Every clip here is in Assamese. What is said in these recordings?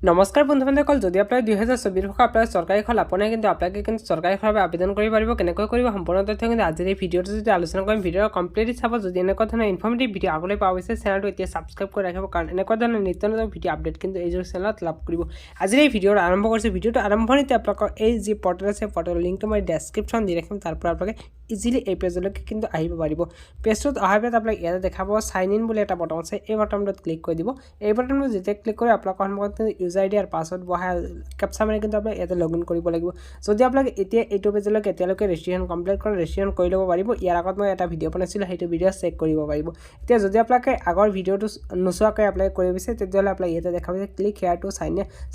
নমস্কাৰ বন্ধুবান্ধৱসকল, যদি আপোনাৰ 2024 বৰ্ষৰ আপোনাৰ চৰকাৰী ফল আপোনাৰ কিন্তু আপোনালোকে কিন্তু চৰকাৰী ফলভাৱে আবেদন কৰিব পাৰিব। কেনেকৈ কৰিব সম্পূৰ্ণ তথ্য কিন্তু আজিৰ এই ভিডিঅ'টো যদি আলোচনা কৰিম। ভিডিঅ'ৰ কমপ্লিটলি চাব। যদি এনেকুৱা ধৰণৰ ইনফৰ্মেটিভ ভিডিঅ' আগলৈ পাব বিচাৰে চেনেলটো এতিয়া ছাবস্ক্ৰাইব কৰি ৰাখিব, কাৰণ এনেকুৱা ধৰণৰ নিত্য নতুন ভিডিঅ' আপডেট কিন্তু এইযোৰ চেনেলত লাভ কৰিব। আজিৰ এই ভিডিঅ'টো আৰম্ভ কৰিছোঁ। ভিডিঅ'টো আৰম্ভণিতে আপোনালোকৰ এই যি পৰ্টেল আছে পৰ্টেলৰ লিংকটো মই ডেছক্ৰিপশ্যন দি ৰাখিম। তাৰ পৰা আপোনালোকে ইজিলি এই পেজলৈকে কিন্তু আহিব পাৰিব। পেজটোত অহাৰ পিছত আপোনাক ইয়াতে দেখাব চাইন ইন বুলি এটা বটন আছে। এই বটনটোত ক্লিক কৰি দিব। এই বটনটো যেতিয়া ক্লিক কৰি আপোনালোকৰ সন্মুখত ইউজাৰ আইডি আৰু পাছৱৰ্ড বহাই কেপচা মাৰি কিন্তু আপোনাক ইয়াতে লগ ইন কৰিব লাগিব। যদি আপোনালোকে এতিয়া এইটো পেজলৈকে এতিয়ালৈকে ৰেজিষ্ট্ৰেশ্যন কমপ্লিট কৰে ৰেজিষ্ট্ৰেশ্যন কৰি ল'ব পাৰিব। ইয়াৰ আগত মই এটা ভিডিঅ' বনাইছিলোঁ, সেইটো ভিডিঅ' চেক কৰিব পাৰিব। এতিয়া যদি আপোনালোকে আগৰ ভিডিঅ'টো নোচোৱাকৈ এপ্লাই কৰিব বিচাৰে তেতিয়াহ'লে আপোনাক ইয়াতে দেখা পাইছে click here to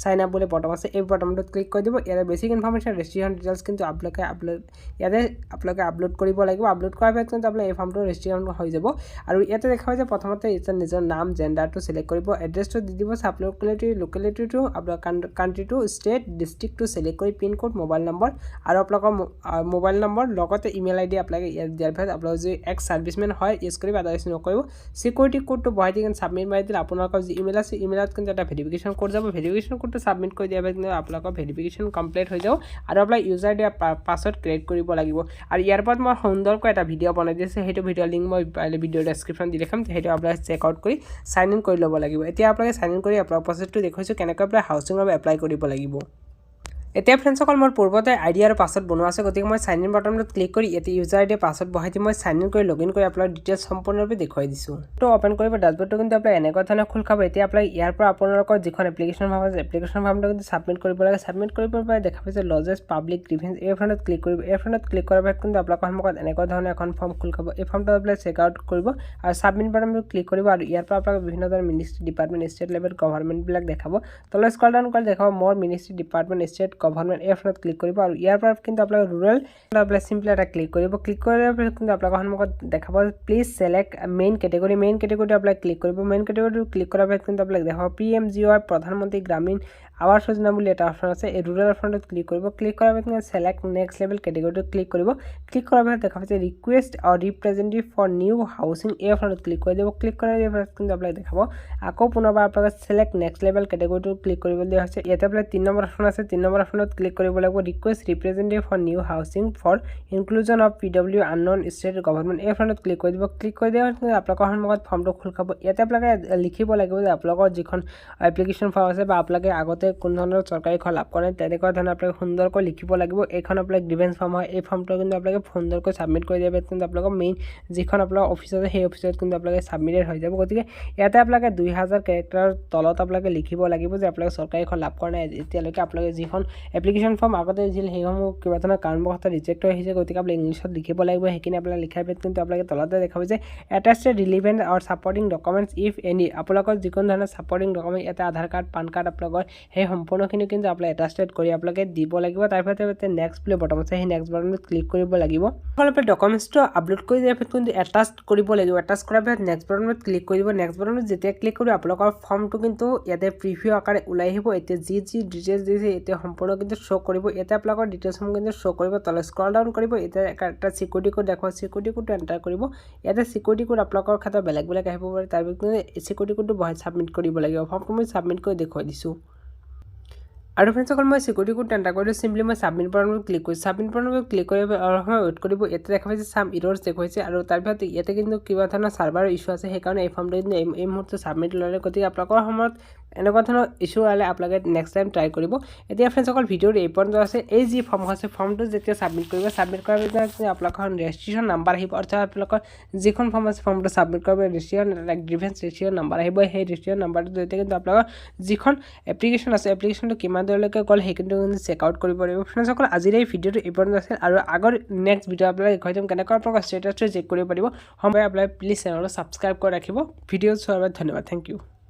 sign up বুলি বটন আছে। এই বটনটোত ক্লিক কৰি দিব। ইয়াতে বেছিক ইনফৰ্মেশ্যন ৰেজিষ্ট্ৰেশ্যন ডিটেইলছ কিন্তু আপোনালোকে আপলোড কৰিব লাগিব। আপলোড কৰাৰ পিছত কিন্তু আপোনাৰ এই ফৰ্মটো ৰেজিষ্ট্ৰেশ্যন হৈ যাব। আৰু ইয়াতে দেখা পাইছে প্ৰথমতে নিজৰ নাম জেণ্ডাৰটো চিলেক্ট কৰিব, এড্ৰেছটো দি দিব, চাব লোকেলিটিটো আপোনাৰ কাণ্ট্ৰিটো ষ্টেট ডিষ্ট্ৰিক্টটো চিলেক্ট কৰি পিন কোড মোবাইল নম্বৰ আৰু আপোনালোকৰ মোবাইল নম্বৰ লগতে ইমেইল আইডি আপোনালোকে ইয়াত দিয়াৰ পিছত আপোনালোকৰ যদি এক্স ছাৰ্ভিচমেন হয় ইউজ কৰিব, আদাৰৱাইজ নকৰিব। চিকিউৰিটি কোডটো বহাই দি কিন্তু ছাবমিট মাৰি দিলে আপোনালোকৰ যি ইমেইল আছে ইমেইলত কিন্তু এটা ভেৰিফিকেশ্যন কোড যাব। ভেৰিফিকেশ্যন কোডটো ছাবমিট কৰি দিয়াৰ পিছত কিন্তু আপোনালোকৰ ভেৰিফিকেশ্যন কমপ্লিট হৈ যাব আৰু আপোনাৰ ইউজাৰ আইডি পাছৱৰ্ড ক্ৰিয়েট কৰিব লাগিব। আৰু ইয়াৰ পৰা মই সুন্দৰকৈ এটা ভিডিঅ' বনাই দিছোঁ, সেইটো ভিডিঅ' লিংক মই ভিডিঅ' ডেছক্ৰিপশ্যন দি ৰাখিম। সেইটো আপোনালোকে চেক আউট কৰি চাইন ইন কৰি ল'ব লাগিব। এতিয়া আপোনালোকে চাইন ইন কৰি আপোনালোকৰ প্ৰচেছটো দেখুৱাইছোঁ কেনেকৈ আপোনাৰ হাউচিঙৰ বাবে এপ্লাই কৰিব লাগিব। এতিয়া ফ্ৰেণ্ডসকল মোৰ পূৰ্বতে আইডি আৰু পাছৱৰ্ড বনোৱা আছে, গতিকে মই চাইন ইন বটনটোত ক্লিক কৰি ইয়াতে ইউজাৰ আইডি পাছৱৰ্ড বহাই দি মই চাইন ইন কৰি লগ ইন কৰি আপোনাৰ ডিটেইলছ সম্পূৰ্ণৰূপে দেখুৱাই দিছোঁ। তো অ'পেন কৰিব ডাছবৰ্ডটো কিন্তু আপোনাৰ এনেকুৱা ধৰণৰ খোল খাব। এতিয়া আপোনাক ইয়াৰ পৰা আপোনালোকৰ যিখন এপ্লিকেশ্যন ফৰ্ম আছে এপ্লিকেশ্যন ফৰ্মটো কিন্তু ছাবমিট কৰিব লাগে। ছাবমিট কৰিব পাৰে দেখা পাইছে লজেষ্ট পাব্লিক গ্ৰিভেঞ্চ, এই ফৰ্মত ক্লিক কৰিব। এই ফৰ্মত ক্লিক কৰাৰ পিছত কিন্তু আপোনালোকৰ সন্মুখত এনেকুৱা ধৰণৰ এখন ফৰ্ম খোল খাব। এই ফৰ্মটো আপোনালোকে চেক আউট কৰিব আৰু ছাবমিট বাটনটো ক্লিক কৰিব। আৰু ইয়াৰ পৰা আপোনালোকে বিভিন্ন ধৰণৰ মিনিষ্ট্ৰী ডিপাৰ্টমেণ্ট ষ্টেট লেভেল গভৰ্ণমেণ্টবিলাক দেখাব। তললৈ স্ক্ৰল ডাউন কৰি দেখাব মোৰ মিনিষ্ট্ৰী ডিপাৰ্টমেণ্ট ষ্টেট গভৰ্ণমেণ্ট, এই ফৰ্মত ক্লিক কৰিব। আৰু ইয়াৰ পৰা কিন্তু আপোনালোকে ৰুৰেল চিম্পলি এটা ক্লিক কৰিব। ক্লিক কৰাৰ পিছত কিন্তু আপোনালোকৰ সন্মুখত দেখাব প্লিজ চেলেক্ট মেইন কেটেগৰী আপোনালোকে ক্লিক কৰিব। মেইন কেটেগৰীটো ক্লিক কৰাৰ পিছত কিন্তু আপোনালোকে দেখাব PMGY প্ৰধানমন্ত্ৰী গ্ৰামীণ আৱাস যোজনা বুলি এটা অপশ্যন আছে। এই ৰুৰেল অপশ্যনটোত ক্লিক কৰিব। ক্লিক কৰাৰ পিছত চেলেক্ট নেক্সট লেভেল কেটেগৰীটো ক্লিক কৰিব। ক্লিক কৰাৰ পিছত দেখা পাইছে request or representative for new housing, এই অপশ্যনটোত ক্লিক কৰি দিব। ক্লিক কৰাৰ পিছত কিন্তু আপোনালোকে দেখাব আকৌ পুনৰবাৰ আপোনালোকে চেলেক্ট নেক্সট লেভেল কেটেগৰীটো ক্লিক কৰিব দিয়া হৈছে। ইয়াতে আপোনালোকে 3 নম্বৰ অপশ্যন আছে, 3 নম্বৰ অপশ্যনত ক্লিক কৰিব লাগিব request representative for new housing for inclusion of PW unknown state government, এই অপশ্যনটোত ক্লিক কৰি দিব। ক্লিক কৰি দিয়াৰ পিছত আপোনালোকৰ সন্মুখত ফৰ্মটো খোল খাব। ইয়াতে আপোনালোকে লিখিব লাগিব যে আপোনালোকৰ যিখন এপ্লিকেশ্যন ফৰ্ম আছে বা আপোনালোকে আগতে কোন ধৰণৰ চৰকাৰী ফল লাভ কৰে তেনেকুৱা ধৰণৰ আপোনালোকে সুন্দৰকৈ লিখিব লাগিব। এইখন আপোনালোকে গ্ৰিভেঞ্চ ফৰ্ম হয়। এই ফৰ্মটো কিন্তু আপোনালোকে সুন্দৰকৈ ছাবমিট কৰি দিয়াৰ পিছত কিন্তু আপোনালোকৰ মেইন যিখন আপোনাৰ অফিচ আছে সেই অফিচত কিন্তু আপোনালোকে ছাবমিটেড হৈ যাব। গতিকে ইয়াতে আপোনালোকে 2000 কেৰেক্টাৰৰ তলত আপোনালোকে লিখিব লাগিব যে আপোনালোকে চৰকাৰী ফল লাভ কৰা নাই এতিয়ালৈকে। আপোনালোকে যিখন এপ্লিকেশ্যন ফৰ্ম আগতে দিছিল সেইসমূহ কিবা ধৰণৰ কাৰণবশতঃ ৰিজেক্ট হৈ আহিছে, গতিকে আপোনালোকে ইংলিছত লিখিব লাগিব। সেইখিনি আপোনালোকে লিখাৰ পিছত কিন্তু আপোনালোকে তলতে দেখাব যে attached relevant or supporting documents if any, আপোনালোকৰ যিকোনো ধৰণৰ ছাপৰ্টিং ডকুমেণ্ট ইয়াতে আধাৰ কাৰ্ড পান কাৰ্ড আপোনালোকৰ সেই সম্পূৰ্ণখিনি কিন্তু আপোনালোকে এটাচড কৰি আপোনালোকে দিব লাগিব। তাৰপিছত ইয়াতে নেক্সট বুলি বটন আছে, সেই নেক্সট বটনটোত ক্লিক কৰিব লাগিব। আপোনালোকে ডকুমেণ্টছটো আপলোড কৰি দিয়াৰ পিছত কিন্তু এটাচ কৰিব লাগিব। এটাচ কৰাৰ পিছত নেক্সট বটনত ক্লিক কৰিব। নেক্সট বটনত যেতিয়া ক্লিক কৰিব আপোনালোকৰ ফৰ্মটো কিন্তু ইয়াতে প্ৰিভিউ আকাৰে ওলাই আহিব। এতিয়া যি ডিটেইলছ দিছে এতিয়া সম্পূৰ্ণ কিন্তু শ্ব' কৰিব। ইয়াতে আপোনালোকৰ ডিটেইলছসমূহ কিন্তু শ্ব' কৰিব। তলে স্ক্ৰল ডাউন কৰিব। এতিয়া এটা চিকিউৰিটি কোড দেখুৱাব, চিকিউৰিটি কোডটো এণ্টাৰ কৰিব। ইয়াতে চিকিউৰিটি কোড আপোনালোকৰ ক্ষেত্ৰত বেলেগ বেলেগ আহিব পাৰে, তাৰ পিছত চিকিউৰিটি কোডটো বহাই ছাবমিট কৰিব লাগিব। ফৰ্মটো মই ছাবমিট কৰি দেখুৱাই দিছোঁ। আৰু ফ্ৰেণ্ডসকল মই চিকিউৰিটি কোড এণ্টাৰ কৰিলোঁ। চিম্পলি মই ছাবমিট বাটনত ক্লিক কৰিছোঁ। ছাবমিট বাটনত ক্লিক কৰি অলপ সময় ৱেইট কৰিব। ইয়াতে দেখা পাইছে চাম ইৰৰ্ছ দেখুৱাইছে আৰু তাৰপিছত ইয়াতে কিন্তু কিবা ধৰণৰ ছাৰ্ভাৰৰ ইছ্যু আছে, সেইকাৰণে এই ফৰ্মটো কিন্তু এই মুহূৰ্তত ছাবমিট ল'লে। গতিকে আপোনালোকৰ সময়ত এনেকুৱা ধৰণৰ ইছ্যু হ'লে আপোনালোকে নেক্সট টাইম ট্ৰাই কৰিব। এতিয়া ফ্ৰেণ্ডসকল ভিডিঅ'ৰ এই পৰ্যন্ত আছে। এই যি ফৰ্ম আছে ফৰ্মটো যেতিয়া ছাবমিট কৰিব, ছাবমিট কৰাৰ পিছত আপোনালোকৰ ৰেজিষ্ট্ৰেশ্যন নাম্বাৰ আহিব, অৰ্থাৎ আপোনালোকৰ যিখন ফৰ্ম আছে ফৰ্মটো ছাবমিট কৰিব ৰেজিষ্ট্ৰেশ্যন গ্ৰিভেঞ্চ ৰেজিষ্ট্ৰেশ্যন নাম্বাৰ আহিব। সেই ৰেজিষ্ট্ৰেশ্যন নাম্বাৰটোৰ জৰিয়তে কিন্তু আপোনালোকৰ যিখন এপ্লিকেশ্যন আছে এপ্লিকেশ্যনটো কিমান দেৰলৈকে গ'ল সেইখিনি কিন্তু চেক আউট কৰিব পাৰিব। ফ্ৰেণ্ডসকল আজিৰ এই ভিডিঅ'টো এই পৰ্যন্ত আছিল আৰু আগৰ নেক্সট ভিডিঅ' আপোনালোকে দেখুৱাই দিম কেনেকৈ আপোনালোকৰ ষ্টেটাছটো চেক কৰিব পাৰিব। সময় আপোনালোকে প্লিজ চেনেলটো ছাবস্ক্ৰাইব কৰি ৰাখিব। ভিডিঅ' চোৱাৰ বাবে ধন্যবাদ। Thank U.